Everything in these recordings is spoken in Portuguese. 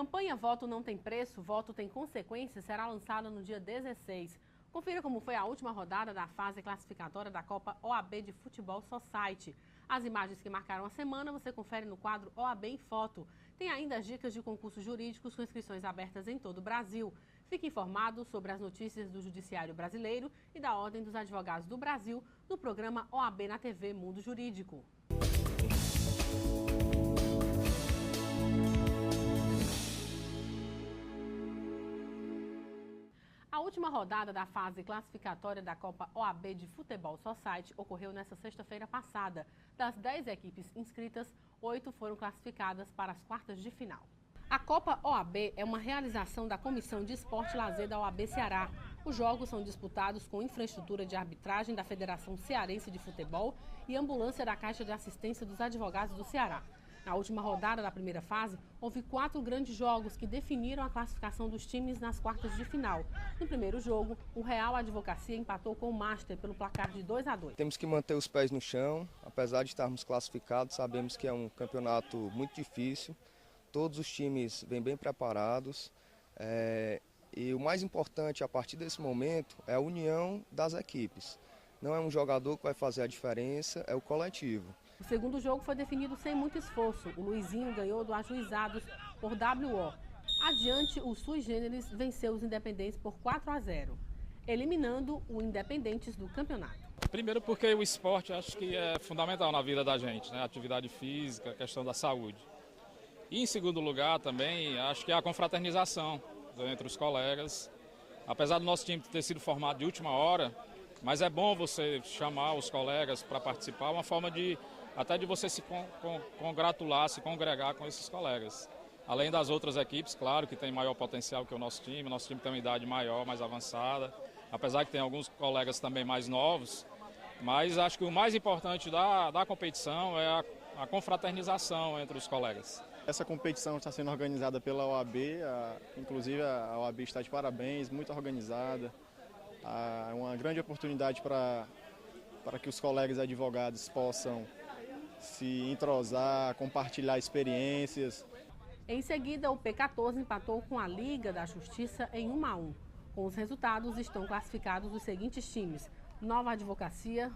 campanha Voto Não Tem Preço, Voto Tem Consequências será lançada no dia 16. Confira como foi a última rodada da fase classificatória da Copa OAB de Futebol Society. As imagens que marcaram a semana você confere no quadro OAB em Foto. Tem ainda as dicas de concursos jurídicos com inscrições abertas em todo o Brasil. Fique informado sobre as notícias do Judiciário Brasileiro e da Ordem dos Advogados do Brasil no programa OAB na TV Mundo Jurídico. A última rodada da fase classificatória da Copa OAB de Futebol Society ocorreu nesta sexta-feira passada. Das 10 equipes inscritas, 8 foram classificadas para as quartas de final. A Copa OAB é uma realização da Comissão de Esporte e Lazer da OAB Ceará. Os jogos são disputados com infraestrutura de arbitragem da Federação Cearense de Futebol e ambulância da Caixa de Assistência dos Advogados do Ceará. Na última rodada da primeira fase, houve 4 grandes jogos que definiram a classificação dos times nas quartas de final. No primeiro jogo, o Real Advocacia empatou com o Master pelo placar de 2-2. Temos que manter os pés no chão, apesar de estarmos classificados, sabemos que é um campeonato muito difícil. Todos os times vêm bem preparados e o mais importante a partir desse momento é a união das equipes. Não é um jogador que vai fazer a diferença, é o coletivo. O segundo jogo foi definido sem muito esforço. O Luizinho ganhou do Ajuizados por WO. Adiante, o Sui Generis venceu os Independentes por 4-0, eliminando o Independentes do campeonato. Primeiro porque o esporte acho que é fundamental na vida da gente, né? A atividade física, a questão da saúde. E em segundo lugar também, acho que é a confraternização entre os colegas. Apesar do nosso time ter sido formado de última hora, mas é bom você chamar os colegas para participar, uma forma de até de você se congratular, se congregar com esses colegas. Além das outras equipes, claro, que tem maior potencial que o nosso time tem uma idade maior, mais avançada, apesar que tem alguns colegas também mais novos, mas acho que o mais importante da competição é a confraternização entre os colegas. Essa competição está sendo organizada pela OAB, inclusive a OAB está de parabéns, muito organizada. É uma grande oportunidade para que os colegas advogados possam se entrosar, compartilhar experiências. Em seguida, o P14 empatou com a Liga da Justiça em 1-1. Com os resultados, estão classificados os seguintes times: Nova Advocacia,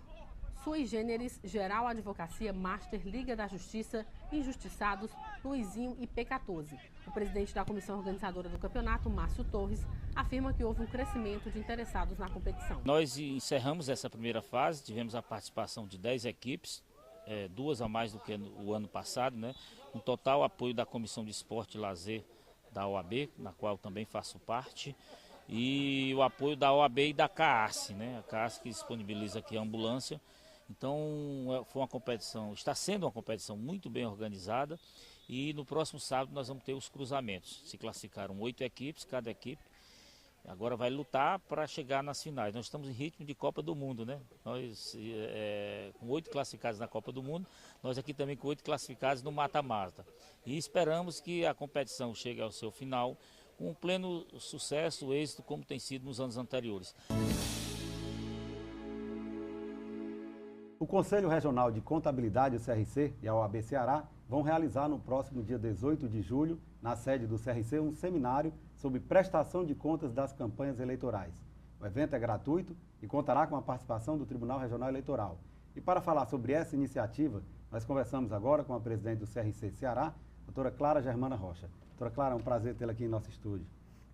Sui Generis, Geral Advocacia, Master, Liga da Justiça, Injustiçados, Luizinho e P14. O presidente da comissão organizadora do campeonato, Márcio Torres, afirma que houve um crescimento de interessados na competição. Nós encerramos essa primeira fase, tivemos a participação de 10 equipes, 2 a mais do que o ano passado, né? Um total apoio da Comissão de Esporte e Lazer da OAB, na qual também faço parte, e o apoio da OAB e da CAAS, né? A CAAS que disponibiliza aqui a ambulância. Então foi uma competição, está sendo uma competição muito bem organizada e no próximo sábado nós vamos ter os cruzamentos. Se classificaram 8 equipes, cada equipe agora vai lutar para chegar nas finais. Nós estamos em ritmo de Copa do Mundo, né? Nós com 8 classificados na Copa do Mundo, nós aqui também com 8 classificados no mata-mata. E esperamos que a competição chegue ao seu final com pleno sucesso, êxito, como tem sido nos anos anteriores. O Conselho Regional de Contabilidade, o CRC, e a OAB Ceará vão realizar no próximo dia 18 de julho, na sede do CRC, um seminário sobre prestação de contas das campanhas eleitorais. O evento é gratuito e contará com a participação do Tribunal Regional Eleitoral. E para falar sobre essa iniciativa, nós conversamos agora com a presidente do CRC Ceará, doutora Clara Germana Rocha. Doutora Clara, é um prazer tê-la aqui em nosso estúdio.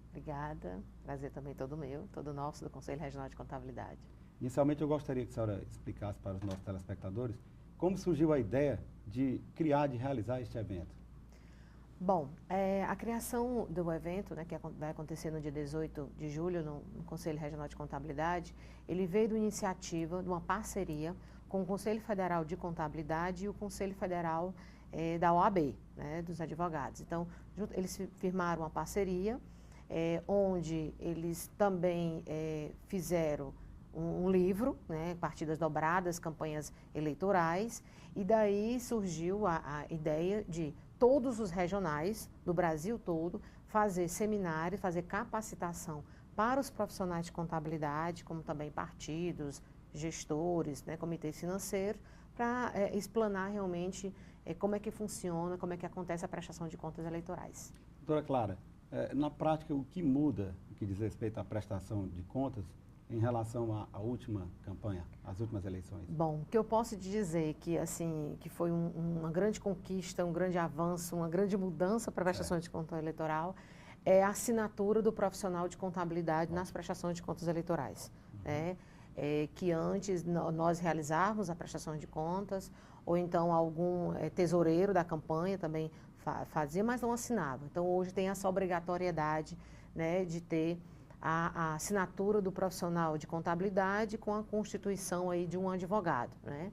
Obrigada, prazer também todo meu, todo nosso, do Conselho Regional de Contabilidade. Inicialmente, eu gostaria que a senhora explicasse para os nossos telespectadores como surgiu a ideia de realizar este evento. Bom, a criação do evento, né, que vai acontecer no dia 18 de julho no Conselho Regional de Contabilidade, ele veio de uma iniciativa, de uma parceria com o Conselho Federal de Contabilidade e o Conselho Federal da OAB, né, dos advogados. Então, eles firmaram uma parceria, onde eles também fizeram um livro, né, partidas dobradas, campanhas eleitorais, e daí surgiu a ideia de todos os regionais do Brasil todo fazer seminário, fazer capacitação para os profissionais de contabilidade, como também partidos, gestores, né, comitês financeiros, para explanar realmente como é que funciona, como é que acontece a prestação de contas eleitorais. Doutora Clara, na prática, o que muda no que diz respeito à prestação de contas em relação à última campanha, às últimas eleições? Bom, o que eu posso te dizer que, assim, que foi uma grande conquista, um grande avanço, uma grande mudança para a prestação de conta eleitoral é a assinatura do profissional de contabilidade nas prestações de contas eleitorais. Né? Que antes nós realizávamos a prestação de contas, ou então algum tesoureiro da campanha também fazia, mas não assinava. Então, hoje tem essa obrigatoriedade, né, de ter a assinatura do profissional de contabilidade com a constituição aí de um advogado. Né?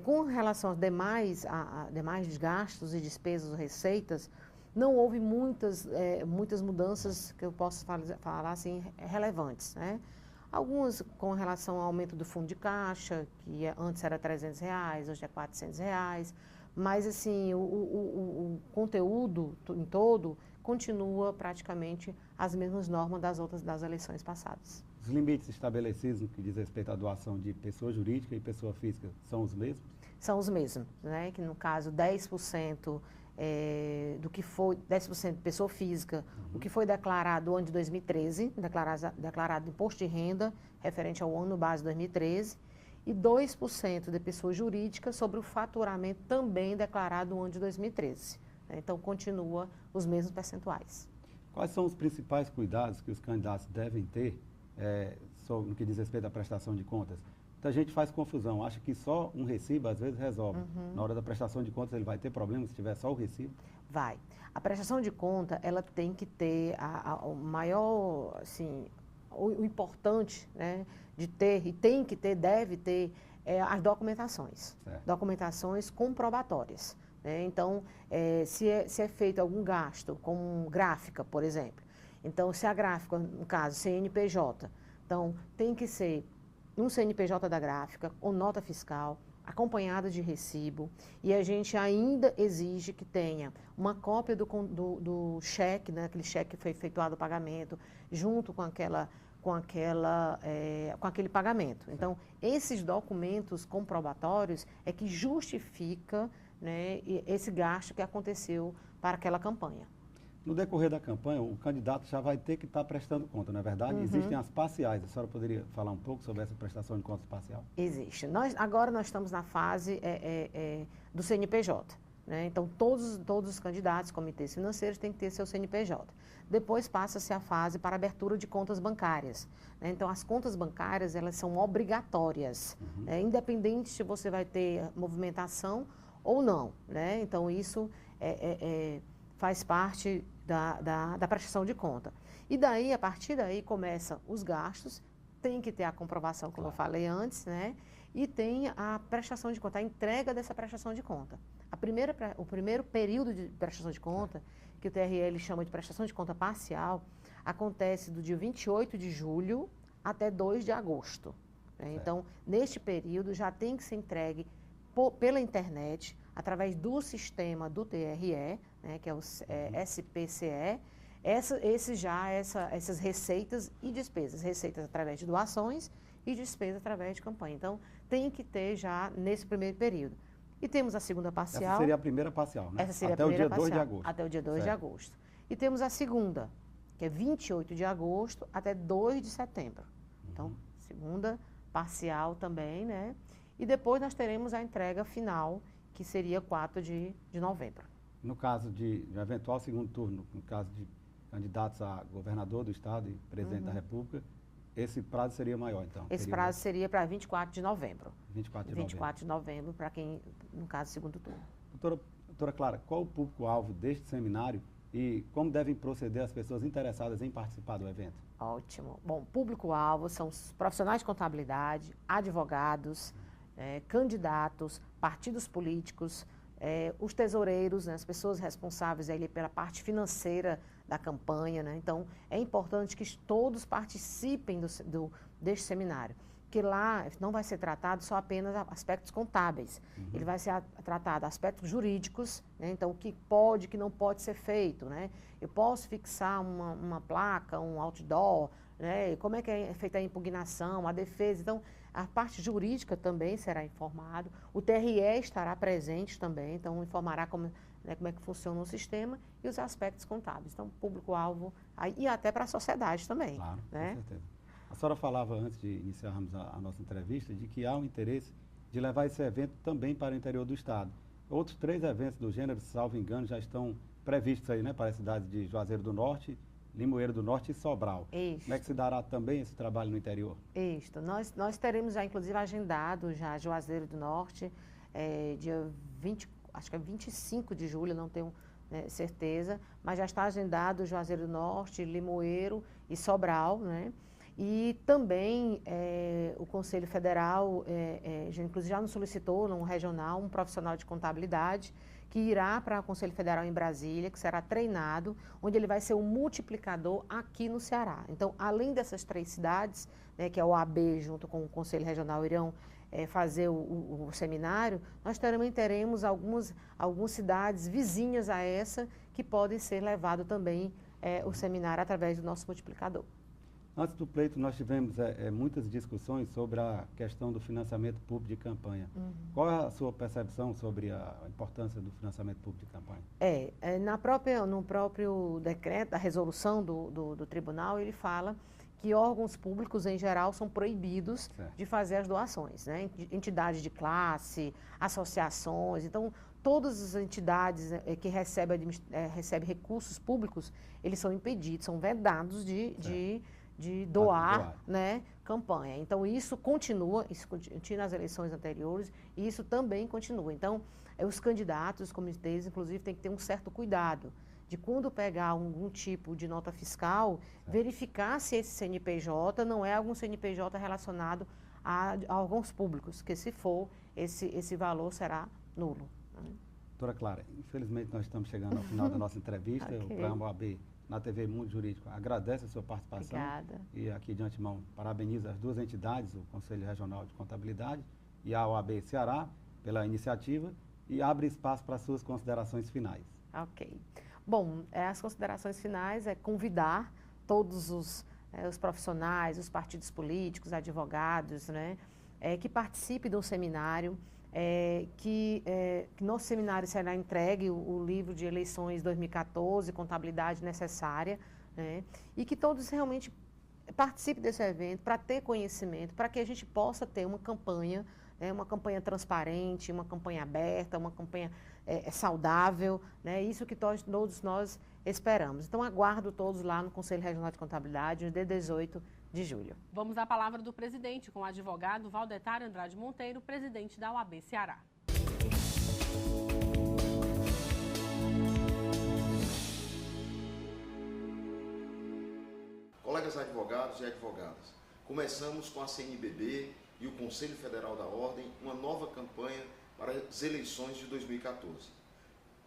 Com relação aos demais gastos e despesas ou receitas, não houve muitas mudanças que eu posso falar assim, relevantes. Né? Algumas com relação ao aumento do fundo de caixa, que antes era R$300, hoje é R$400, mas assim, o conteúdo em todo continua praticamente as mesmas normas das eleições passadas. Os limites estabelecidos no que diz respeito à doação de pessoa jurídica e pessoa física são os mesmos? São os mesmos, né? Que no caso 10% do que foi, 10% de pessoa física, o que foi declarado no ano de 2013, declarado imposto de renda referente ao ano base 2013, e 2% de pessoa jurídica sobre o faturamento também declarado no ano de 2013. Então, continua os mesmos percentuais. Quais são os principais cuidados que os candidatos devem ter no que diz respeito à prestação de contas? Muita gente faz confusão, acha que só um recibo às vezes resolve. Na hora da prestação de contas ele vai ter problema se tiver só o recibo? Vai. A prestação de conta, ela tem que ter o maior, assim, o importante, né, de ter, e tem que ter, deve ter, as documentações. Certo. Documentações comprobatórias. Né? Então, se é feito algum gasto, como gráfica, por exemplo. Então, se a gráfica, no caso, CNPJ, então tem que ser um CNPJ da gráfica ou nota fiscal, acompanhada de recibo, e a gente ainda exige que tenha uma cópia do cheque, né, aquele cheque que foi efetuado o pagamento, junto com aquele pagamento. Então, esses documentos comprobatórios é que justifica, né, esse gasto que aconteceu para aquela campanha. No decorrer da campanha, o candidato já vai ter que estar prestando conta, não é verdade? Existem as parciais. A senhora poderia falar um pouco sobre essa prestação de contas parcial? Existe. Agora nós estamos na fase do CNPJ. Né? Então, todos os candidatos, comitês financeiros, têm que ter seu CNPJ. Depois passa-se a fase para abertura de contas bancárias. Né? Então, as contas bancárias, elas são obrigatórias, né? Independente se você vai ter movimentação ou não. Né? Então, isso faz parte da prestação de conta. E daí, a partir daí, começam os gastos, tem que ter a comprovação, como eu falei antes, né? E tem a prestação de conta, a entrega dessa prestação de conta. O primeiro período de prestação de conta, que o TRE chama de prestação de conta parcial, acontece do dia 28 de julho até 2 de agosto. Né? Então, neste período, já tem que ser entregue pela internet, através do sistema do TRE, né, que é o SPCE, essas receitas e despesas. Receitas através de doações e despesas através de campanha. Então, tem que ter já nesse primeiro período. E temos a segunda parcial. Essa seria a primeira parcial, né? Essa seria até a primeira o dia 2 de parcial, agosto. até o dia 2 de agosto. E temos a segunda, que é 28 de agosto até 2 de setembro. Então, segunda parcial também, né? E depois nós teremos a entrega final, que seria 4 de novembro. No caso de eventual segundo turno, no caso de candidatos a governador do estado e presidente da República, esse prazo seria maior, então? Esse prazo seria para 24 de novembro. 24 de novembro, para quem, no caso, segundo turno. Doutora Clara, qual o público-alvo deste seminário e como devem proceder as pessoas interessadas em participar do evento? Ótimo. Bom, público-alvo são os profissionais de contabilidade, advogados, candidatos, partidos políticos, os tesoureiros, né, as pessoas responsáveis aí pela parte financeira da campanha. Né? Então, é importante que todos participem deste seminário, que lá não vai ser tratado só apenas aspectos contábeis, ele vai ser tratado aspectos jurídicos, né? Então, o que pode, o que não pode ser feito. Né? Eu posso fixar uma placa, um outdoor, né? Como é que é feita a impugnação, a defesa. Então, a parte jurídica também será informado, o TRE estará presente também, então informará como né, como é que funciona o sistema e os aspectos contábeis. Então, público-alvo e até para a sociedade também. Claro, né? com certeza. A senhora falava, antes de iniciarmos a nossa entrevista, de que há um interesse de levar esse evento também para o interior do estado. Outros 3 eventos do gênero, salvo engano, já estão previstos aí, né, para as cidades de Juazeiro do Norte, Limoeiro do Norte e Sobral. Isso. Como é que se dará também esse trabalho no interior? Isso. Nós teremos já, inclusive, agendado já Juazeiro do Norte, dia 20, acho que é 25 de julho, não tenho certeza, mas já está agendado Juazeiro do Norte, Limoeiro e Sobral, né? E também o Conselho Federal, inclusive já nos solicitou, no regional, um profissional de contabilidade que irá para o Conselho Federal em Brasília, que será treinado, onde ele vai ser um multiplicador aqui no Ceará. Então, além dessas 3 cidades, né, que é o OAB junto com o Conselho Regional irão fazer o seminário, nós também teremos algumas cidades vizinhas a essa que podem ser levado também o seminário através do nosso multiplicador. Antes do pleito, nós tivemos muitas discussões sobre a questão do financiamento público de campanha. Qual é a sua percepção sobre a importância do financiamento público de campanha? No próprio decreto, a resolução do tribunal, ele fala que órgãos públicos, em geral, são proibidos de fazer as doações, né? Entidades de classe, associações. Então, todas as entidades que recebem recursos públicos, eles são impedidos, são vedados de doar, né, campanha. Então, isso continua nas eleições anteriores e isso também continua. Então, os candidatos, os comitês, inclusive, têm que ter um certo cuidado de quando pegar algum tipo de nota fiscal, verificar se esse CNPJ não é algum CNPJ relacionado a órgãos públicos, que se for, esse valor será nulo. Né? Doutora Clara, infelizmente nós estamos chegando ao final da nossa entrevista. O programa OAB na TV Mundo Jurídico agradece a sua participação. Obrigada. E aqui de antemão parabeniza as 2 entidades, o Conselho Regional de Contabilidade e a OAB Ceará, pela iniciativa e abre espaço para as suas considerações finais. Ok. Bom, as considerações finais é convidar todos os profissionais, os partidos políticos, advogados, né, que participem do seminário, que nosso seminário será entregue o livro de eleições 2014, Contabilidade Necessária, né, e que todos realmente participem desse evento para ter conhecimento, para que a gente possa ter uma campanha transparente, uma campanha aberta, uma campanha saudável, né, isso que todos nós esperamos. Então, aguardo todos lá no Conselho Regional de Contabilidade, no dia 18 de julho. Vamos à palavra do presidente, com o advogado Valdetário Andrade Monteiro, presidente da OAB Ceará. Colegas advogados e advogadas, começamos com a CNBB e o Conselho Federal da Ordem uma nova campanha para as eleições de 2014.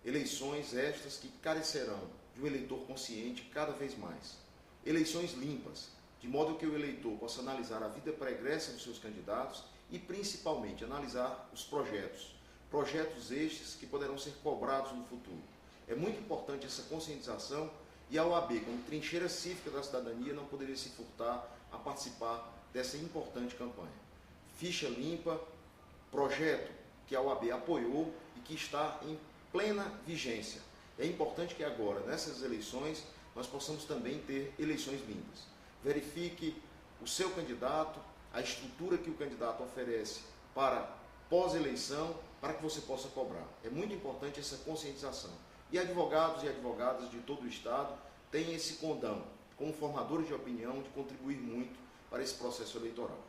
Eleições estas que carecerão de um eleitor consciente cada vez mais. Eleições limpas, de modo que o eleitor possa analisar a vida pregressa dos seus candidatos e, principalmente, analisar os projetos estes que poderão ser cobrados no futuro. É muito importante essa conscientização e a OAB, como trincheira cívica da cidadania, não poderia se furtar a participar dessa importante campanha. Ficha limpa, projeto que a OAB apoiou e que está em plena vigência. É importante que agora, nessas eleições, nós possamos também ter eleições limpas. Verifique o seu candidato, a estrutura que o candidato oferece para pós-eleição, para que você possa cobrar. É muito importante essa conscientização. E advogados e advogadas de todo o Estado têm esse condão, como formadores de opinião, de contribuir muito para esse processo eleitoral.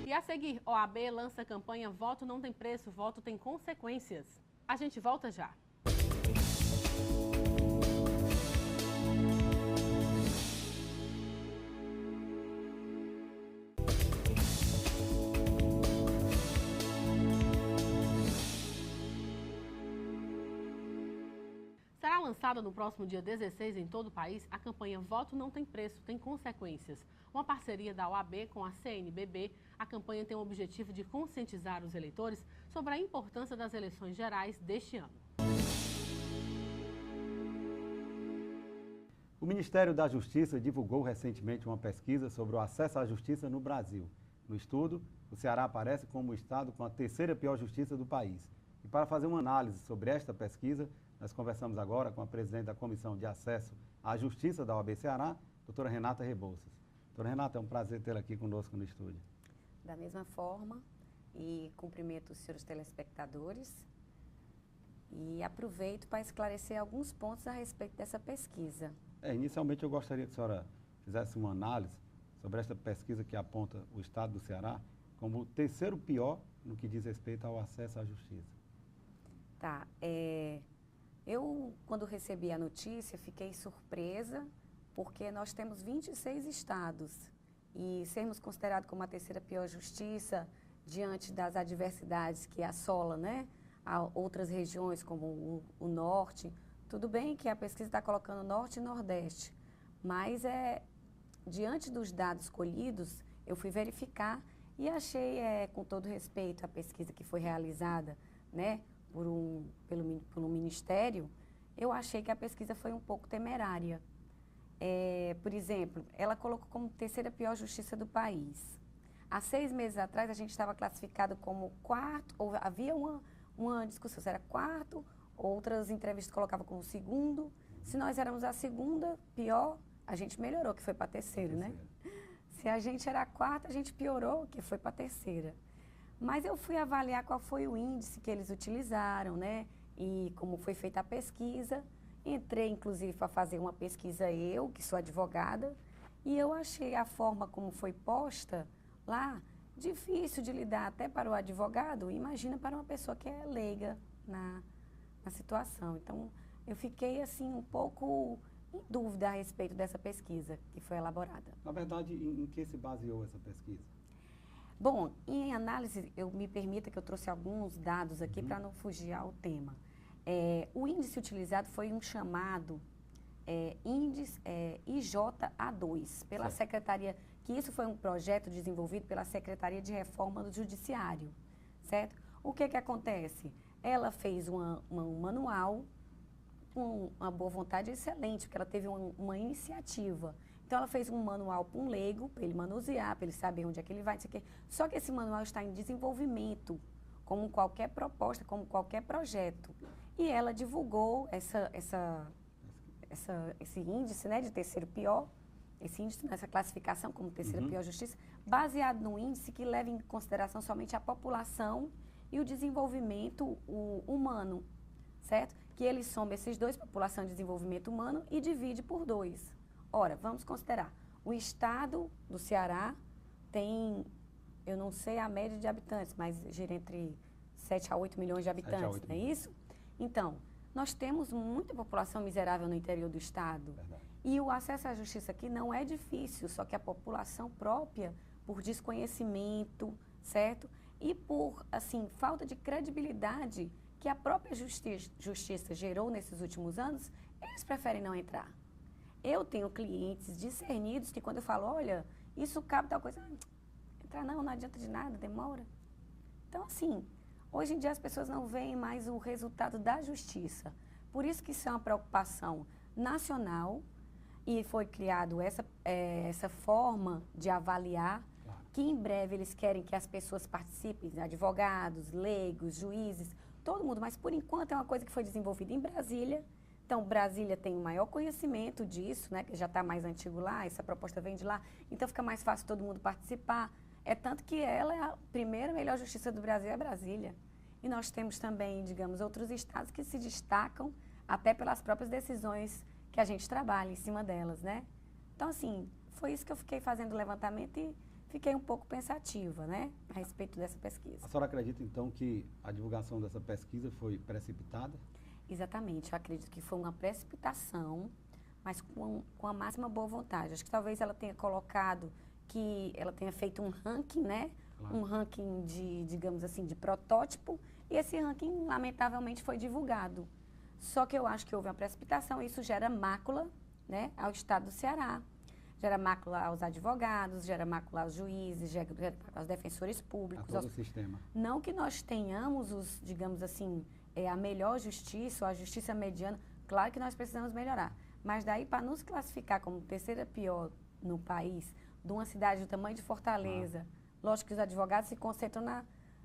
E a seguir, OAB lança a campanha Voto Não Tem Preço, Voto Tem Consequências. A gente volta já. Será lançada no próximo dia 16 em todo o país a campanha Voto Não Tem Preço, Tem Consequências. Uma parceria da OAB com a CNBB, a campanha tem o objetivo de conscientizar os eleitores sobre a importância das eleições gerais deste ano. O Ministério da Justiça divulgou recentemente uma pesquisa sobre o acesso à justiça no Brasil. No estudo, o Ceará aparece como o estado com a terceira pior justiça do país. E para fazer uma análise sobre esta pesquisa, nós conversamos agora com a presidente da Comissão de Acesso à Justiça da OAB Ceará, doutora Renata Rebouças. Doutora Renata, é um prazer tê-la aqui conosco no estúdio. Da mesma forma, e cumprimento os senhores telespectadores e aproveito para esclarecer alguns pontos a respeito dessa pesquisa. Inicialmente eu gostaria que a senhora fizesse uma análise sobre esta pesquisa que aponta o estado do Ceará como o terceiro pior no que diz respeito ao acesso à justiça. Tá, eu quando recebi a notícia fiquei surpresa porque nós temos 26 estados e sermos considerados como a terceira pior justiça diante das adversidades que assolam, né, a outras regiões como o norte. Tudo bem que a pesquisa está colocando norte e nordeste, mas diante dos dados colhidos, eu fui verificar e achei, com todo respeito, a pesquisa que foi realizada, né, pelo Ministério, eu achei que a pesquisa foi um pouco temerária. Por exemplo, ela colocou como terceira pior justiça do país. Há 6 meses atrás, a gente estava classificado como quarto, ou havia uma discussão se era quarto, outras entrevistas colocavam como segundo. Se nós éramos a segunda pior, a gente melhorou, que foi para a terceira, né? Se a gente era a quarta, a gente piorou, que foi para a terceira. Mas eu fui avaliar qual foi o índice que eles utilizaram, né? E como foi feita a pesquisa. Entrei, inclusive, para fazer uma pesquisa eu, que sou advogada, e eu achei a forma como foi posta lá difícil de lidar até para o advogado, imagina para uma pessoa que é leiga na situação. Então, eu fiquei, assim, um pouco em dúvida a respeito dessa pesquisa que foi elaborada. Na verdade, em que se baseou essa pesquisa? Bom, em análise, me permita que eu trouxe alguns dados aqui para não fugir ao tema. O índice utilizado foi um chamado índice IJA2, pela Secretaria, que isso foi um projeto desenvolvido pela Secretaria de Reforma do Judiciário, certo? O que acontece? Ela fez um manual com uma boa vontade excelente, porque ela teve uma iniciativa. Então, ela fez um manual para um leigo, para ele manusear, para ele saber onde é que ele vai, não sei o quê. Só que esse manual está em desenvolvimento, como qualquer proposta, como qualquer projeto. E ela divulgou esse índice, né, de terceiro pior, esse índice nessa classificação como terceira pior justiça, baseado num índice que leva em consideração somente a população e o desenvolvimento humano, certo? Que ele soma esses dois, população e desenvolvimento humano, e divide por 2. Ora, vamos considerar, o estado do Ceará tem, eu não sei a média de habitantes, mas gira entre 7 a 8 milhões de habitantes, não é isso? Então, nós temos muita população miserável no interior do estado. Verdade. E o acesso à justiça aqui não é difícil, só que a população própria, por desconhecimento, certo? E por, assim, falta de credibilidade que a própria justiça gerou nesses últimos anos, eles preferem não entrar. Eu tenho clientes discernidos que quando eu falo, olha, isso cabe tal coisa, entrar não adianta de nada, demora. Então, assim, hoje em dia as pessoas não veem mais o resultado da justiça. Por isso que isso é uma preocupação nacional e foi criado essa forma de avaliar, que em breve eles querem que as pessoas participem, advogados, leigos, juízes, todo mundo, mas por enquanto é uma coisa que foi desenvolvida em Brasília. Então, Brasília tem o maior conhecimento disso, né, que já está mais antigo lá, essa proposta vem de lá, então fica mais fácil todo mundo participar. É tanto que ela é a primeira melhor justiça do Brasil, é Brasília. E nós temos também, digamos, outros estados que se destacam até pelas próprias decisões que a gente trabalha em cima delas, né? Então, assim, foi isso que eu fiquei fazendo o levantamento e fiquei um pouco pensativa, né, a respeito dessa pesquisa. A senhora acredita, então, que a divulgação dessa pesquisa foi precipitada? Exatamente, eu acredito que foi uma precipitação, mas com a máxima boa vontade. Acho que talvez ela tenha colocado que ela tenha feito um ranking, né? Claro. Um ranking de, digamos assim, de protótipo, e esse ranking, lamentavelmente, foi divulgado. Só que eu acho que houve uma precipitação e isso gera mácula, né, ao estado do Ceará. Gera mácula aos advogados, gera mácula aos juízes, gera mácula aos defensores públicos. A todo o sistema. Não que nós tenhamos digamos assim, a melhor justiça ou a justiça mediana, claro que nós precisamos melhorar. Mas daí, para nos classificar como terceira pior no país, de uma cidade do tamanho de Fortaleza, lógico que os advogados se concentram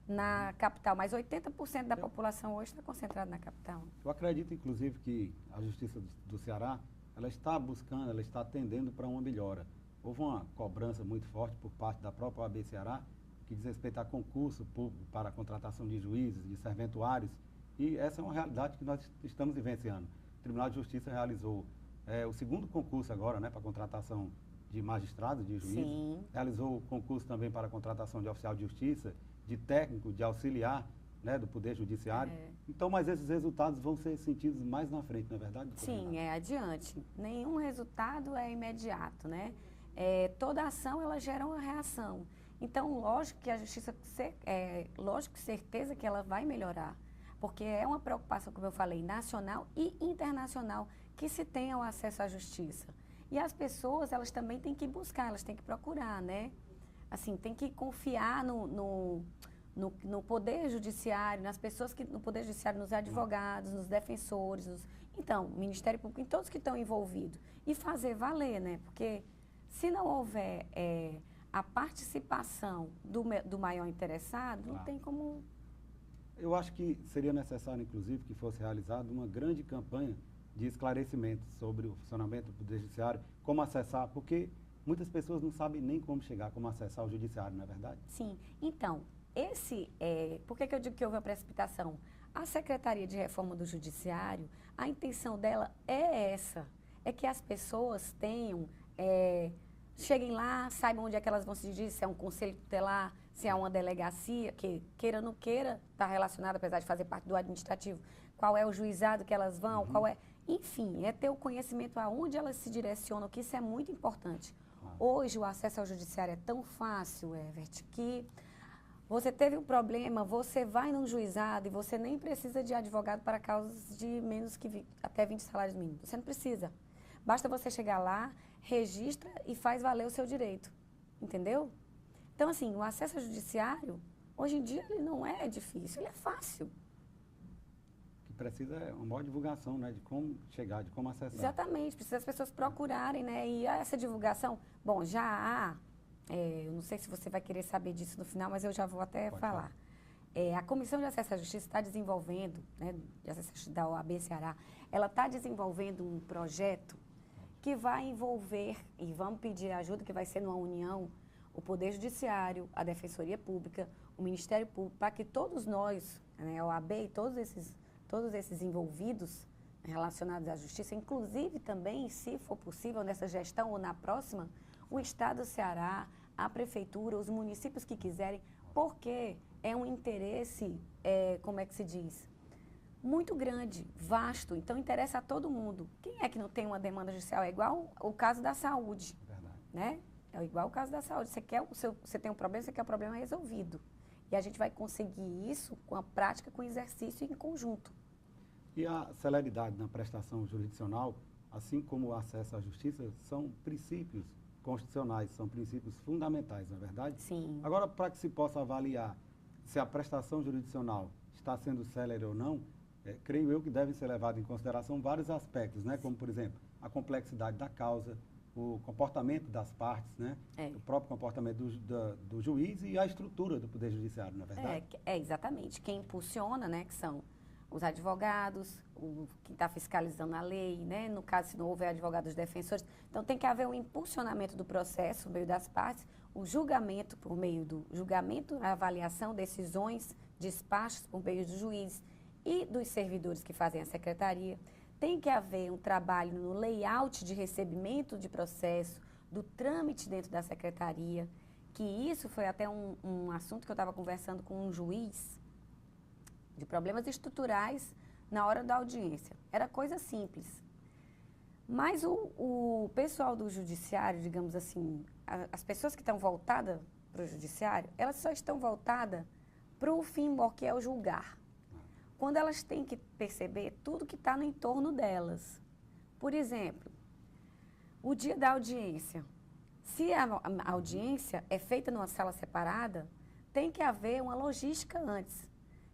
na capital, mas 80% da população hoje está concentrada na capital. Eu acredito, inclusive, que a Justiça do Ceará, ela está buscando, ela está tendendo para uma melhora. Houve uma cobrança muito forte por parte da própria OAB Ceará, que diz respeito a concurso público para a contratação de juízes, de serventuários, e essa é uma realidade que nós estamos vivenciando. O Tribunal de Justiça realizou o segundo concurso agora, né, para a contratação de magistrados, de juízes. Sim. Realizou o concurso também para a contratação de oficial de justiça, de técnico, de auxiliar, né, do Poder Judiciário. Então, mas esses resultados vão ser sentidos mais na frente, não é verdade? Sim, adiante. Nenhum resultado é imediato, né? Toda ação, ela gera uma reação. Então, lógico que a justiça, lógico, certeza que ela vai melhorar. Porque é uma preocupação, como eu falei, nacional e internacional, que se tenha o acesso à justiça. E as pessoas, elas também têm que buscar, elas têm que procurar, né? Assim, tem que confiar no Poder Judiciário, nas pessoas que no Poder Judiciário, nos advogados, nos defensores, então, Ministério Público, em todos que estão envolvidos. E fazer valer, né? Porque se não houver a participação do maior interessado, não tem como... Eu acho que seria necessário, inclusive, que fosse realizada uma grande campanha de esclarecimento sobre o funcionamento do Poder Judiciário, como acessar, porque muitas pessoas não sabem nem como chegar, como acessar o Judiciário, não é verdade? Sim. Então, por que eu digo que houve uma precipitação? A Secretaria de Reforma do Judiciário, a intenção dela é essa, é que as pessoas tenham, cheguem lá, saibam onde é que elas vão se dirigir, se é um conselho tutelar, se é uma delegacia, que queira ou não queira, está relacionado, apesar de fazer parte do administrativo, qual é o juizado que elas vão, enfim, é ter o conhecimento aonde elas se direcionam, que isso é muito importante. Hoje o acesso ao judiciário é tão fácil, Evert, que você teve um problema, você vai num juizado e você nem precisa de advogado para causas de menos que até 20 salários mínimos. Você não precisa. Basta você chegar lá, registra e faz valer o seu direito. Entendeu? Então, assim, o acesso ao judiciário, hoje em dia, ele não é difícil, ele é fácil. O que precisa é uma maior divulgação, né, de como chegar, de como acessar. Exatamente, precisa as pessoas procurarem, né, e essa divulgação, bom, já há, eu não sei se você vai querer saber disso no final, mas eu já vou até falar. A Comissão de Acesso à Justiça está desenvolvendo, né, de acesso da OAB Ceará, ela está desenvolvendo um projeto que vai envolver, e vamos pedir ajuda, que vai ser numa união, o Poder Judiciário, a Defensoria Pública, o Ministério Público, para que todos nós, né, a OAB e todos esses envolvidos relacionados à justiça, inclusive também, se for possível, nessa gestão ou na próxima, o Estado do Ceará, a Prefeitura, os municípios que quiserem, porque é um interesse, como é que se diz, muito grande, vasto, então interessa a todo mundo. Quem é que não tem uma demanda judicial? É igual o caso da saúde, né? É igual o caso da saúde. Você tem um problema, você quer o problema resolvido. E a gente vai conseguir isso com a prática, com o exercício em conjunto. E a celeridade na prestação jurisdicional, assim como o acesso à justiça, são princípios constitucionais, são princípios fundamentais, não é verdade? Sim. Agora, para que se possa avaliar se a prestação jurisdicional está sendo célere ou não, creio eu que devem ser levados em consideração vários aspectos, né? Como, por exemplo, a complexidade da causa, o comportamento das partes, né? O próprio comportamento do juiz e a estrutura do Poder Judiciário, não é verdade? Exatamente. Quem impulsiona, né, que são os advogados, quem está fiscalizando a lei, né? No caso, se não houver advogados defensores. Então, tem que haver um impulsionamento do processo por meio das partes, o julgamento por meio do julgamento, a avaliação, decisões, despachos por meio do juiz e dos servidores que fazem a secretaria. Tem que haver um trabalho no layout de recebimento de processo, do trâmite dentro da secretaria, que isso foi até um assunto que eu estava conversando com um juiz, de problemas estruturais na hora da audiência. Era coisa simples. Mas o pessoal do judiciário, digamos assim, as pessoas que estão voltadas para o judiciário, elas só estão voltadas para o fim, que é o julgar. Quando elas têm que perceber tudo que está no entorno delas. Por exemplo, o dia da audiência. Se a audiência é feita numa sala separada, tem que haver uma logística antes.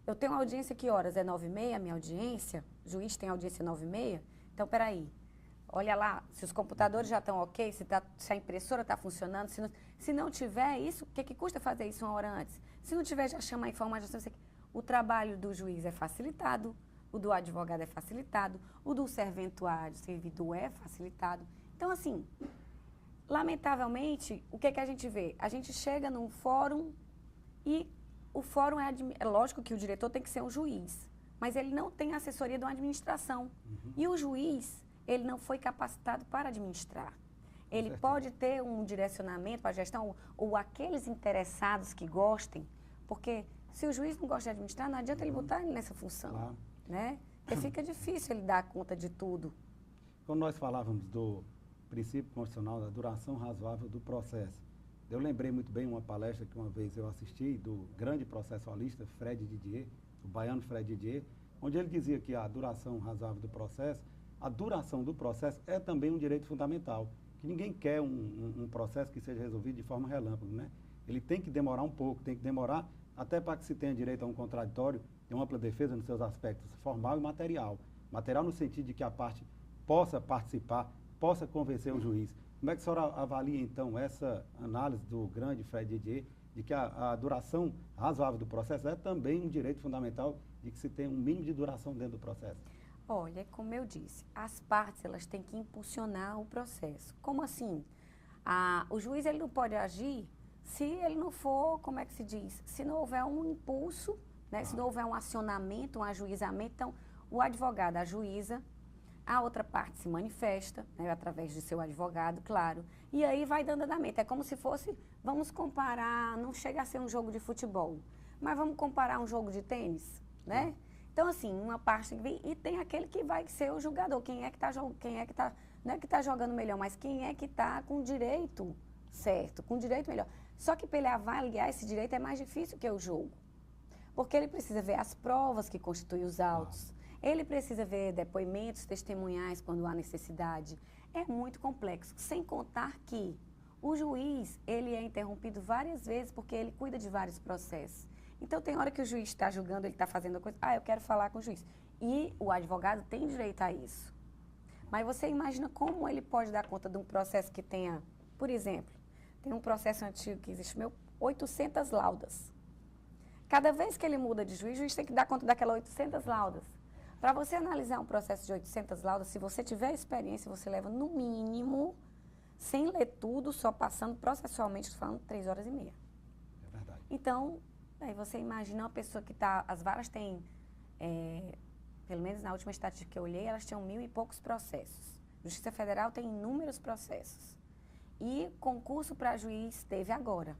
Eu tenho uma audiência que horas? É 9h30 a minha audiência? O juiz tem audiência 9h30? Então, peraí. olha lá, se os computadores já estão ok, se a impressora está funcionando, se não tiver isso, o que custa fazer isso 1 hora antes? Se não tiver, já chama a informação. O trabalho do juiz é facilitado, o do advogado é facilitado, o do serventuário, servidor é facilitado. Então, assim, lamentavelmente, o que a gente vê? A gente chega num fórum e o fórum é lógico que o diretor tem que ser um juiz, mas ele não tem assessoria de uma administração. E o juiz, ele não foi capacitado para administrar. Ele pode ter um direcionamento para a gestão, ou aqueles interessados que gostem, porque se o juiz não gosta de administrar, não adianta ele botar ele nessa função. Claro. Né? Porque fica difícil ele dar conta de tudo. Quando nós falávamos do princípio constitucional da duração razoável do processo, eu lembrei muito bem uma palestra que uma vez eu assisti do grande processualista Fred Didier, o baiano Fred Didier, onde ele dizia que a duração razoável do processo, a duração do processo é também um direito fundamental, que ninguém quer um processo que seja resolvido de forma relâmpago, né? Ele tem que demorar um pouco, tem que demorar até para que se tenha direito a um contraditório e uma ampla defesa nos seus aspectos formal e material. Material no sentido de que a parte possa participar, possa convencer o juiz. Como é que a senhora avalia, então, essa análise do grande Fred Didier, de que a duração razoável do processo é também um direito fundamental de que se tenha um mínimo de duração dentro do processo? Olha, como eu disse, as partes elas têm que impulsionar o processo. Como assim? O juiz ele não pode agir se ele não for, como é que se diz? Se não houver um impulso, né? Se não houver um acionamento, um ajuizamento. Então, o advogado ajuiza, a outra parte se manifesta, né, através de seu advogado, claro, e aí vai dando andamento. É como se fosse, vamos comparar, não chega a ser um jogo de futebol, mas vamos comparar um jogo de tênis, né? Então, assim, uma parte e tem aquele que vai ser o jogador, quem é que está não é que está jogando melhor, mas quem é que está com o direito certo, com o direito melhor. Só que para ele avaliar esse direito é mais difícil que o jogo, porque ele precisa ver as provas que constituem os autos, ele precisa ver depoimentos testemunhais quando há necessidade. É muito complexo, sem contar que o juiz, ele é interrompido várias vezes porque ele cuida de vários processos. Então, tem hora que o juiz está julgando, ele está fazendo a coisa, eu quero falar com o juiz. E o advogado tem direito a isso. Mas você imagina como ele pode dar conta de um processo que tenha, por exemplo, tem um processo antigo que existe, 800 laudas. Cada vez que ele muda de juiz, o juiz tem que dar conta daquelas 800 laudas. Para você analisar um processo de 800 laudas, se você tiver experiência, você leva no mínimo, sem ler tudo, só passando processualmente, falando 3 horas e meia. É verdade. Então, aí você imagina uma pessoa que está, as varas têm, pelo menos na última estatística que eu olhei, elas tinham 1000 e poucos processos. Justiça Federal tem inúmeros processos. E concurso para juiz teve agora.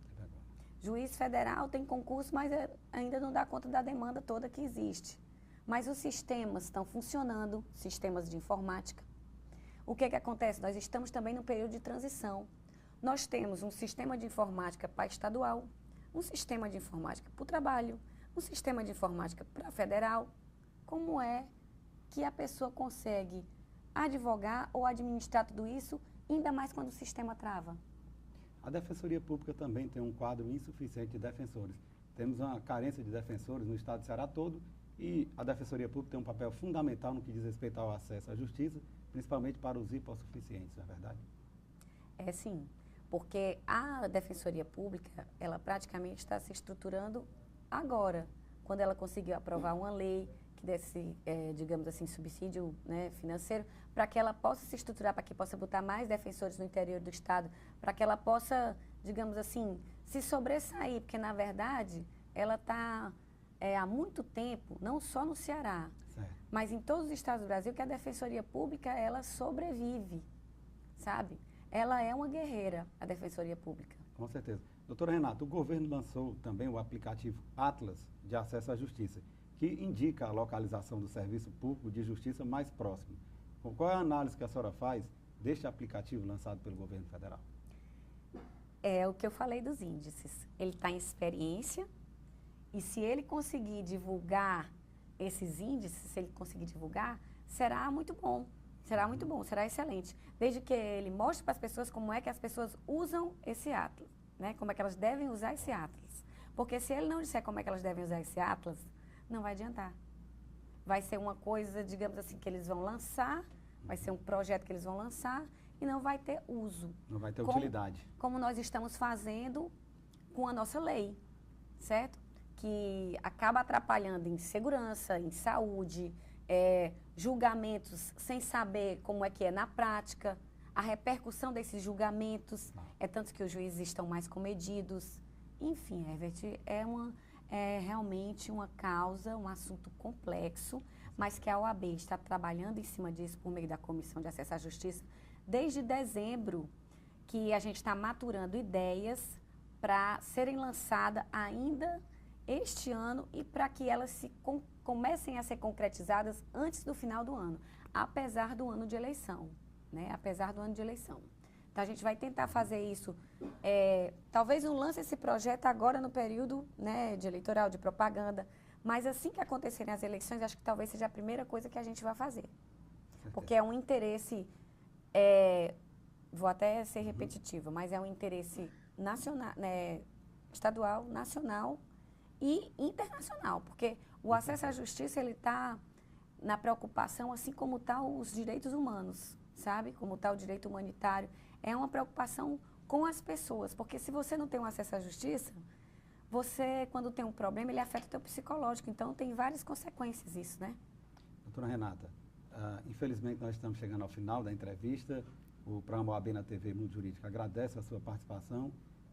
Juiz federal tem concurso, mas ainda não dá conta da demanda toda que existe. Mas os sistemas estão funcionando, sistemas de informática. O que acontece? Nós estamos também num período de transição. Nós temos um sistema de informática para estadual, um sistema de informática para o trabalho, um sistema de informática para federal. Como é que a pessoa consegue advogar ou administrar tudo isso, ainda mais quando o sistema trava? A Defensoria Pública também tem um quadro insuficiente de defensores. Temos uma carência de defensores no estado de Ceará todo e a Defensoria Pública tem um papel fundamental no que diz respeito ao acesso à justiça, principalmente para os hipossuficientes, não é verdade? É sim, porque a Defensoria Pública, ela praticamente está se estruturando agora, quando ela conseguiu aprovar uma lei que desse, digamos assim, subsídio, né, financeiro, para que ela possa se estruturar, para que possa botar mais defensores no interior do estado, para que ela possa, digamos assim, se sobressair, porque na verdade ela está há muito tempo, não só no Ceará, mas em todos os estados do Brasil, que a Defensoria Pública, ela sobrevive, sabe? Ela é uma guerreira, a Defensoria Pública. Com certeza. Doutora Renata, o governo lançou também o aplicativo Atlas de Acesso à Justiça, que indica a localização do serviço público de justiça mais próximo. Qual é a análise que a senhora faz deste aplicativo lançado pelo governo federal? É o que eu falei dos índices. Ele está em experiência e se ele conseguir divulgar esses índices, se ele conseguir divulgar, será muito bom. Será muito bom, será excelente. Desde que ele mostre para as pessoas como é que as pessoas usam esse Atlas, né? Como é que elas devem usar esse Atlas. Porque se ele não disser como é que elas devem usar esse Atlas, não vai adiantar. Vai ser uma coisa, digamos assim, que eles vão lançar, vai ser um projeto que eles vão lançar e não vai ter uso. Não vai ter utilidade. Como nós estamos fazendo com a nossa lei, certo? Que acaba atrapalhando em segurança, em saúde, julgamentos sem saber como é que é na prática, a repercussão desses julgamentos, tanto que os juízes estão mais comedidos. Enfim, Herbert, é realmente uma causa, um assunto complexo, mas que a OAB está trabalhando em cima disso por meio da Comissão de Acesso à Justiça desde dezembro, que a gente está maturando ideias para serem lançadas ainda este ano e para que elas comecem a ser concretizadas antes do final do ano, apesar do ano de eleição, né? Apesar do ano de eleição. Então, a gente vai tentar fazer isso. Talvez não lance esse projeto agora no período, né, de eleitoral, de propaganda, mas assim que acontecerem as eleições, acho que talvez seja a primeira coisa que a gente vai fazer. Porque é um interesse, vou até ser repetitiva, mas é um interesse nacional, né, estadual, nacional e internacional, porque o acesso à justiça, ele está na preocupação, assim como está os direitos humanos, sabe? Como está o direito humanitário. É uma preocupação com as pessoas, porque se você não tem um acesso à justiça, você, quando tem um problema, ele afeta o teu psicológico. Então, tem várias consequências isso, né? Doutora Renata, infelizmente nós estamos chegando ao final da entrevista. O programa OAB na TV Mundo Jurídico agradece a sua participação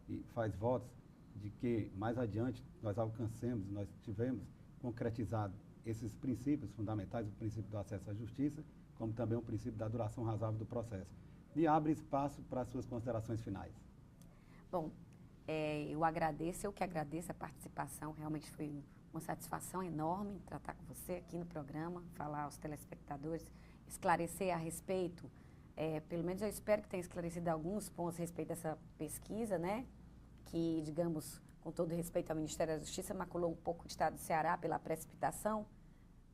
e faz votos de que mais adiante nós alcancemos, nós tivemos concretizado esses princípios fundamentais, o princípio do acesso à justiça, como também o princípio da duração razoável do processo. E abre espaço para as suas considerações finais. Bom, eu que agradeço a participação, realmente foi uma satisfação enorme tratar com você aqui no programa, falar aos telespectadores, esclarecer a respeito, pelo menos eu espero que tenha esclarecido alguns pontos a respeito dessa pesquisa, né, que, digamos, com todo respeito ao Ministério da Justiça, maculou um pouco o Estado do Ceará pela precipitação,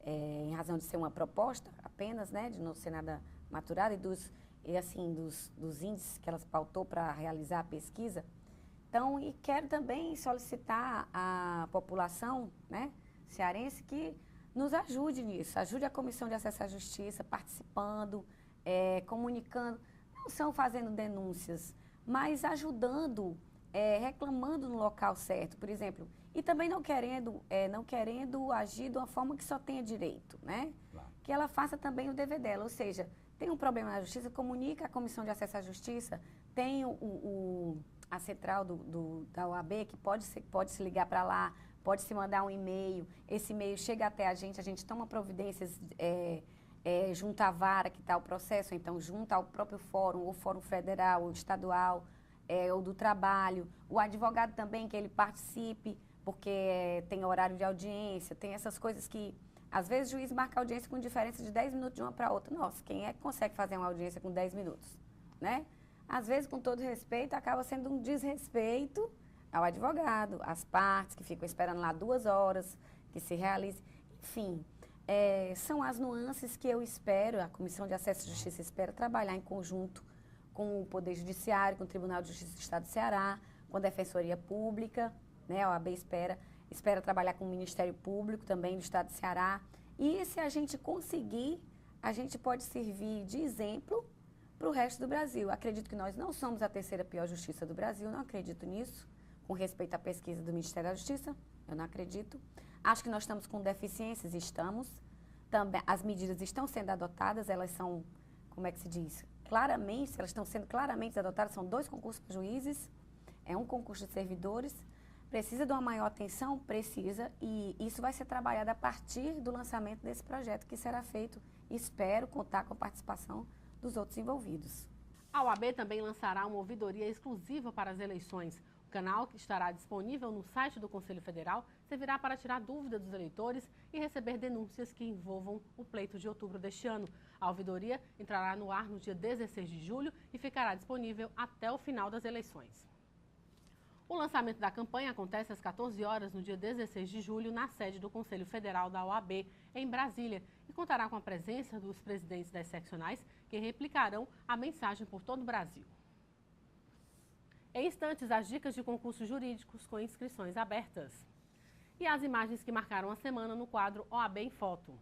em razão de ser uma proposta apenas, né, de não ser nada maturado e dos índices que elas pautou para realizar a pesquisa. Então, e quero também solicitar à população, né, cearense que nos ajude nisso, ajude a Comissão de Acesso à Justiça participando, comunicando, não são fazendo denúncias, mas ajudando, reclamando no local certo, por exemplo, e também não querendo agir de uma forma que só tenha direito, né? Claro. Que ela faça também o dever dela, ou seja, tem um problema na Justiça, comunica a Comissão de Acesso à Justiça, tem a central da OAB, que pode se ligar para lá, pode se mandar um e-mail, esse e-mail chega até a gente toma providências junto à vara que está o processo, então junto ao próprio fórum, ou fórum federal, ou estadual, ou do trabalho, o advogado também, que ele participe, porque tem horário de audiência, tem essas coisas que, às vezes, o juiz marca audiência com diferença de 10 minutos de uma para outra. Nossa, quem é que consegue fazer uma audiência com 10 minutos, né? Às vezes, com todo respeito, acaba sendo um desrespeito ao advogado, às partes que ficam esperando lá 2 horas, que se realize. Enfim, são as nuances que eu espero, a Comissão de Acesso à Justiça espera trabalhar em conjunto com o Poder Judiciário, com o Tribunal de Justiça do Estado do Ceará, com a Defensoria Pública, né? A OAB espera trabalhar com o Ministério Público também do Estado do Ceará. E se a gente conseguir, a gente pode servir de exemplo para o resto do Brasil. Acredito que nós não somos a 3ª pior justiça do Brasil, não acredito nisso, com respeito à pesquisa do Ministério da Justiça, eu não acredito. Acho que nós estamos com deficiências, estamos. Também, as medidas estão sendo adotadas, elas são, como é que se diz? Claramente, elas estão sendo claramente adotadas, são 2 concursos para juízes, um concurso de servidores. Precisa de uma maior atenção? Precisa, e isso vai ser trabalhado a partir do lançamento desse projeto, que será feito, espero contar com a participação dos outros envolvidos. A OAB também lançará uma ouvidoria exclusiva para as eleições. O canal, que estará disponível no site do Conselho Federal, servirá para tirar dúvidas dos eleitores e receber denúncias que envolvam o pleito de outubro deste ano. A ouvidoria entrará no ar no dia 16 de julho e ficará disponível até o final das eleições. O lançamento da campanha acontece às 14 horas no dia 16 de julho na sede do Conselho Federal da OAB, em Brasília, e contará com a presença dos presidentes das seccionais, que replicarão a mensagem por todo o Brasil. Em instantes, as dicas de concursos jurídicos com inscrições abertas. E as imagens que marcaram a semana no quadro OAB em Foto.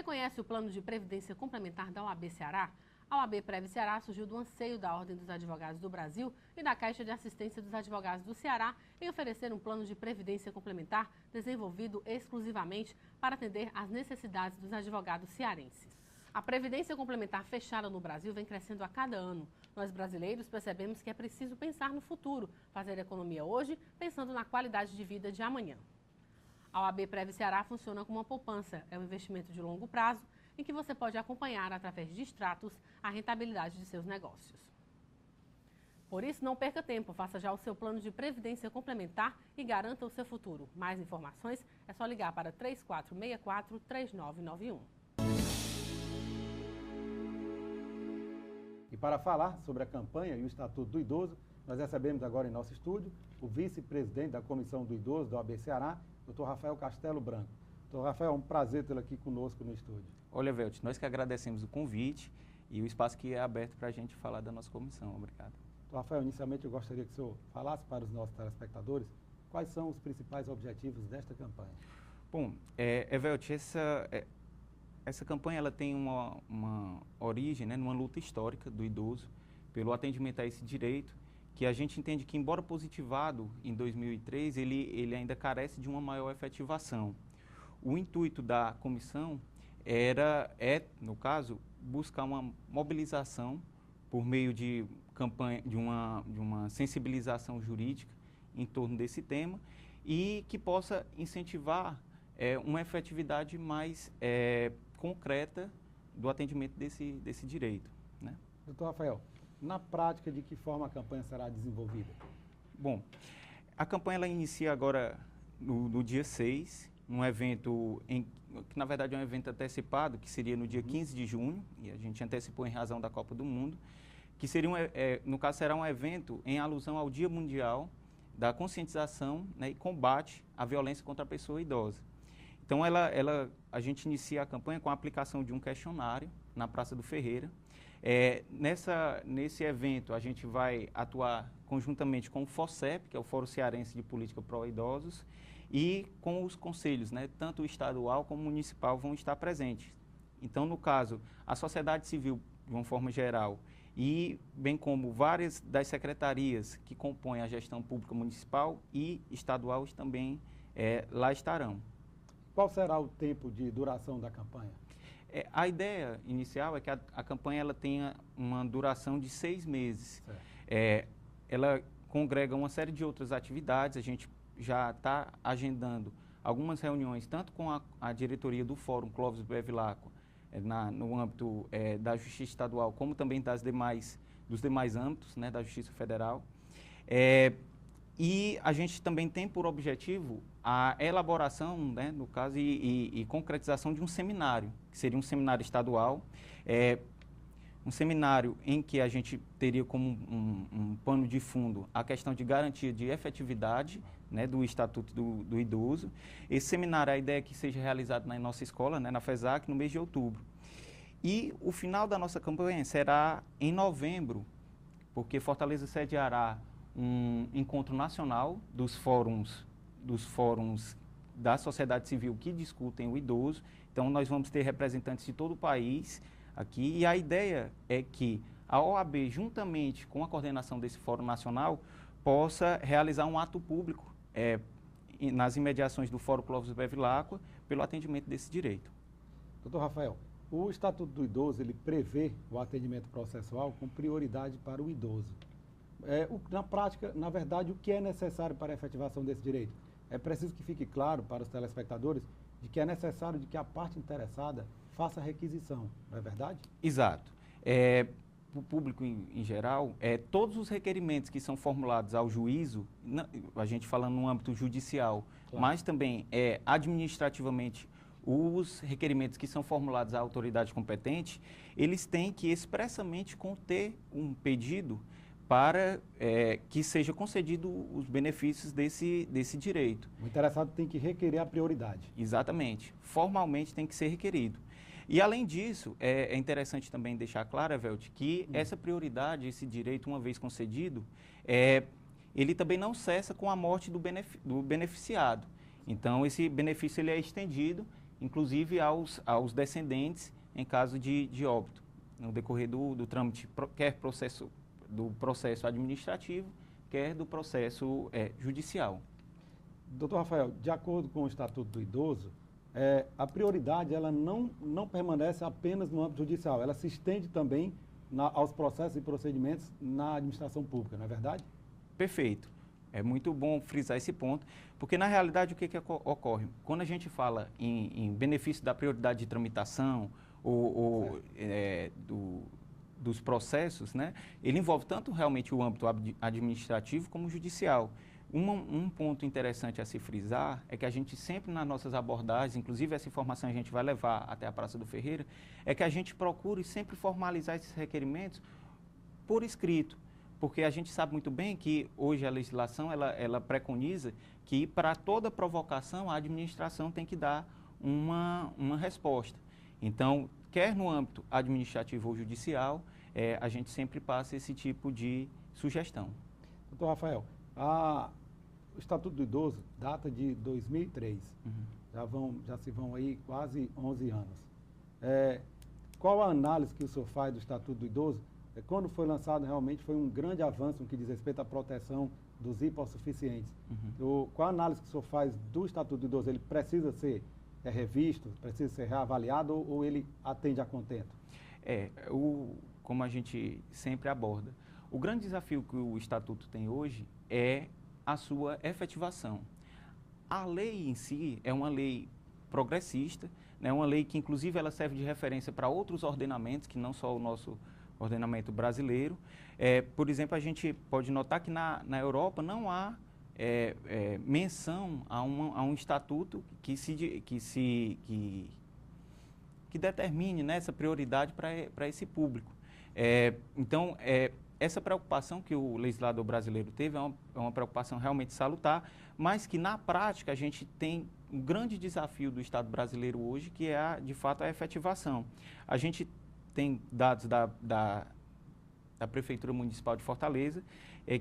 conhece o plano de previdência complementar da OAB Ceará? A OAB Prev Ceará surgiu do anseio da Ordem dos Advogados do Brasil e da Caixa de Assistência dos Advogados do Ceará em oferecer um plano de previdência complementar desenvolvido exclusivamente para atender às necessidades dos advogados cearenses. A previdência complementar fechada no Brasil vem crescendo a cada ano. Nós brasileiros percebemos que é preciso pensar no futuro, fazer economia hoje, pensando na qualidade de vida de amanhã. A OAB Prev Ceará funciona como uma poupança, é um investimento de longo prazo em que você pode acompanhar através de extratos a rentabilidade de seus negócios. Por isso, não perca tempo, faça já o seu plano de previdência complementar e garanta o seu futuro. Mais informações é só ligar para 3464-3991. E para falar sobre a campanha e o Estatuto do Idoso, nós recebemos agora em nosso estúdio o vice-presidente da Comissão do Idoso da OAB Ceará, Dr. Rafael Castelo Branco. Dr. Rafael, é um prazer tê-lo aqui conosco no estúdio. Olha, Velt, nós que agradecemos o convite e o espaço que é aberto para a gente falar da nossa comissão. Obrigado. Dr. Rafael, inicialmente eu gostaria que o senhor falasse para os nossos telespectadores quais são os principais objetivos desta campanha. Bom, Velt, essa campanha ela tem uma origem, né, numa luta histórica do idoso pelo atendimento a esse direito, que a gente entende que, embora positivado em 2003, ele ainda carece de uma maior efetivação. O intuito da comissão no caso, buscar uma mobilização por meio de campanha, de uma sensibilização jurídica em torno desse tema e que possa incentivar uma efetividade mais concreta do atendimento desse direito, né? Doutor Rafael, na prática, de que forma a campanha será desenvolvida? Bom, a campanha ela inicia agora no dia 6, um evento que na verdade é um evento antecipado, que seria no dia 15 de junho, e a gente antecipou em razão da Copa do Mundo, que seria no caso será um evento em alusão ao Dia Mundial da Conscientização, né, e Combate à Violência contra a Pessoa Idosa. Então a gente inicia a campanha com a aplicação de um questionário na Praça do Ferreira. Nesse evento, a gente vai atuar conjuntamente com o FOCEP, que é o Fórum Cearense de Política Pró-Idosos, e com os conselhos, né, tanto o estadual como o municipal vão estar presentes. Então, no caso, a sociedade civil, de uma forma geral, e bem como várias das secretarias que compõem a gestão pública municipal e estadual também lá estarão. Qual será o tempo de duração da campanha? A ideia inicial é que a campanha ela tenha uma duração de 6 meses. Ela congrega uma série de outras atividades, a gente já está agendando algumas reuniões, tanto com a diretoria do Fórum Clóvis Bevilacqua, no âmbito da Justiça Estadual, como também dos demais âmbitos, né, da Justiça Federal. E a gente também tem por objetivo a elaboração, né, no caso, e concretização de um seminário, que seria um seminário estadual, um seminário em que a gente teria como um pano de fundo a questão de garantia de efetividade, né, do Estatuto do Idoso. Esse seminário, a ideia é que seja realizado na nossa escola, né, na FESAC, no mês de outubro. E o final da nossa campanha será em novembro, porque Fortaleza sediará um encontro nacional dos fóruns da sociedade civil que discutem o idoso. Então, nós vamos ter representantes de todo o país aqui, e a ideia é que a OAB, juntamente com a coordenação desse Fórum Nacional, possa realizar um ato público nas imediações do Fórum Clóvis Bevilacqua pelo atendimento desse direito. Doutor Rafael, o Estatuto do Idoso, ele prevê o atendimento processual com prioridade para o idoso. Na prática, na verdade, o que é necessário para a efetivação desse direito? É preciso que fique claro para os telespectadores de que é necessário de que a parte interessada faça a requisição, não é verdade? Exato. O público em geral, todos os requerimentos que são formulados ao juízo, a gente falando no âmbito judicial, claro, mas também administrativamente, os requerimentos que são formulados à autoridade competente, eles têm que expressamente conter um pedido para que seja concedido os benefícios desse direito. O interessado tem que requerer a prioridade. Exatamente. Formalmente tem que ser requerido. E, além disso, é interessante também deixar claro, Velt, que essa prioridade, esse direito, uma vez concedido, ele também não cessa com a morte do beneficiado. Então, esse benefício ele é estendido inclusive aos descendentes em caso de óbito, no decorrer do trâmite, quer do processo administrativo, quer do processo judicial. Doutor Rafael, de acordo com o Estatuto do Idoso, a prioridade ela não permanece apenas no âmbito judicial, ela se estende também aos processos e procedimentos na administração pública, não é verdade? Perfeito. É muito bom frisar esse ponto, porque na realidade o que ocorre? Quando a gente fala em benefício da prioridade de tramitação dos processos, né, ele envolve tanto realmente o âmbito administrativo como judicial. Um ponto interessante a se frisar é que a gente sempre nas nossas abordagens, inclusive essa informação a gente vai levar até a Praça do Ferreira, é que a gente procure sempre formalizar esses requerimentos por escrito, porque a gente sabe muito bem que hoje a legislação ela preconiza que para toda provocação a administração tem que dar uma resposta. Então, quer no âmbito administrativo ou judicial, a gente sempre passa esse tipo de sugestão. Doutor Rafael, o Estatuto do Idoso data de 2003, já se vão aí quase 11 anos. Qual a análise que o senhor faz do Estatuto do Idoso? Quando foi lançado, realmente foi um grande avanço no que diz respeito à proteção dos hipossuficientes. Qual a análise que o senhor faz do Estatuto do Idoso? Ele precisa ser revisto, precisa ser reavaliado ou ele atende a contento? Como a gente sempre aborda, o grande desafio que o Estatuto tem hoje é a sua efetivação. A lei em si é uma lei progressista, né, uma lei que inclusive ela serve de referência para outros ordenamentos, que não só o nosso ordenamento brasileiro. Por exemplo, a gente pode notar que na Europa não há menção a um estatuto que determine, né, essa prioridade para esse público. Então, essa preocupação que o legislador brasileiro teve é uma preocupação realmente salutar, mas que na prática a gente tem um grande desafio do Estado brasileiro hoje, que é, de fato, a efetivação. A gente tem dados da Prefeitura Municipal de Fortaleza,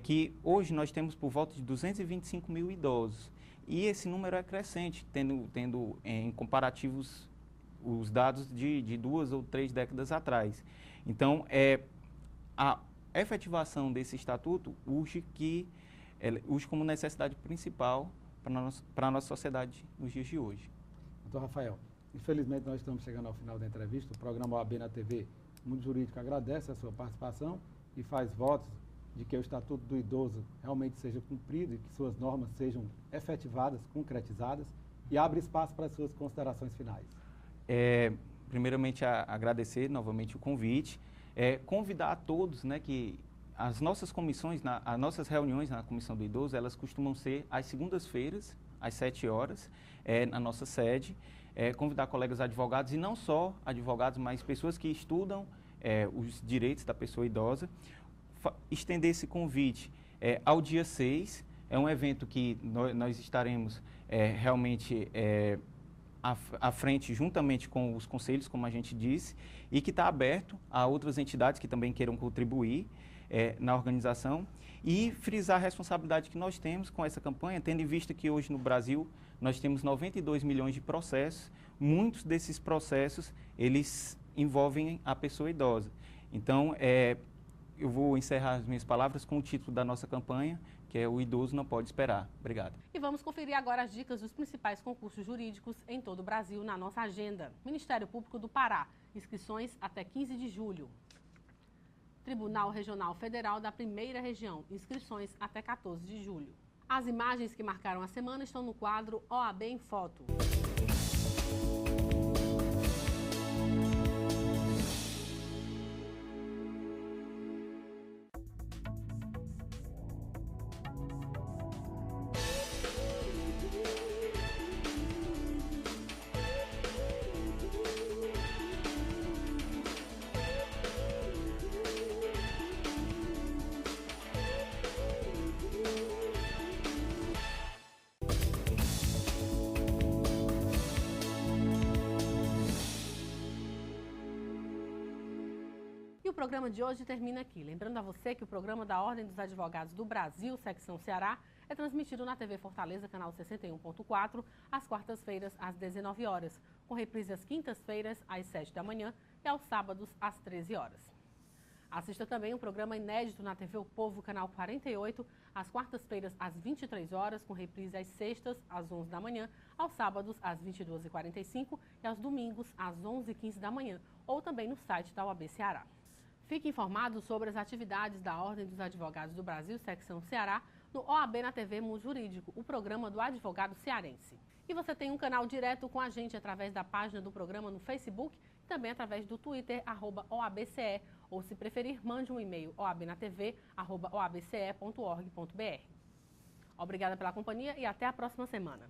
que hoje nós temos por volta de 225 mil idosos. E esse número é crescente, tendo em comparativos os dados de 2 ou 3 décadas atrás. Então, a efetivação desse estatuto urge como necessidade principal para a nossa sociedade nos dias de hoje. Doutor Rafael, infelizmente nós estamos chegando ao final da entrevista. O programa OAB na TV Mundo Jurídico agradece a sua participação e faz votos de que o Estatuto do Idoso realmente seja cumprido e que suas normas sejam efetivadas, concretizadas, e abre espaço para as suas considerações finais. Primeiramente, agradecer novamente o convite, convidar a todos, né, que as nossas comissões, as nossas reuniões na Comissão do Idoso, elas costumam ser às segundas-feiras, às 7 horas, na nossa sede. Convidar colegas advogados, e não só advogados, mas pessoas que estudam os direitos da pessoa idosa. Estender esse convite ao dia 6, é um evento que nós estaremos realmente à frente, juntamente com os conselhos, como a gente disse, e que está aberto a outras entidades que também queiram contribuir na organização, e frisar a responsabilidade que nós temos com essa campanha, tendo em vista que hoje no Brasil nós temos 92 milhões de processos, muitos desses processos eles envolvem a pessoa idosa. Então, eu vou encerrar as minhas palavras com o título da nossa campanha, que é O Idoso Não Pode Esperar. Obrigado. E vamos conferir agora as dicas dos principais concursos jurídicos em todo o Brasil na nossa agenda. Ministério Público do Pará, inscrições até 15 de julho. Tribunal Regional Federal da Primeira Região, inscrições até 14 de julho. As imagens que marcaram a semana estão no quadro OAB em Foto. O programa de hoje termina aqui. Lembrando a você que o programa da Ordem dos Advogados do Brasil, Secção Ceará, é transmitido na TV Fortaleza, canal 61.4, às quartas-feiras, às 19 horas, com reprise às quintas-feiras, às 7 da manhã e aos sábados, às 13 horas. Assista também um programa inédito na TV O Povo, canal 48, às quartas-feiras, às 23 horas, com reprise às sextas, às 11 da manhã, aos sábados, às 22h45 e aos domingos, às 11h15 da manhã, ou também no site da OAB Ceará. Fique informado sobre as atividades da Ordem dos Advogados do Brasil, secção Ceará, no OAB na TV Mundo Jurídico, o programa do advogado cearense. E você tem um canal direto com a gente através da página do programa no Facebook e também através do Twitter, @OABCE, ou se preferir, mande um e-mail oabnatv@oabce.org.br. Obrigada pela companhia e até a próxima semana.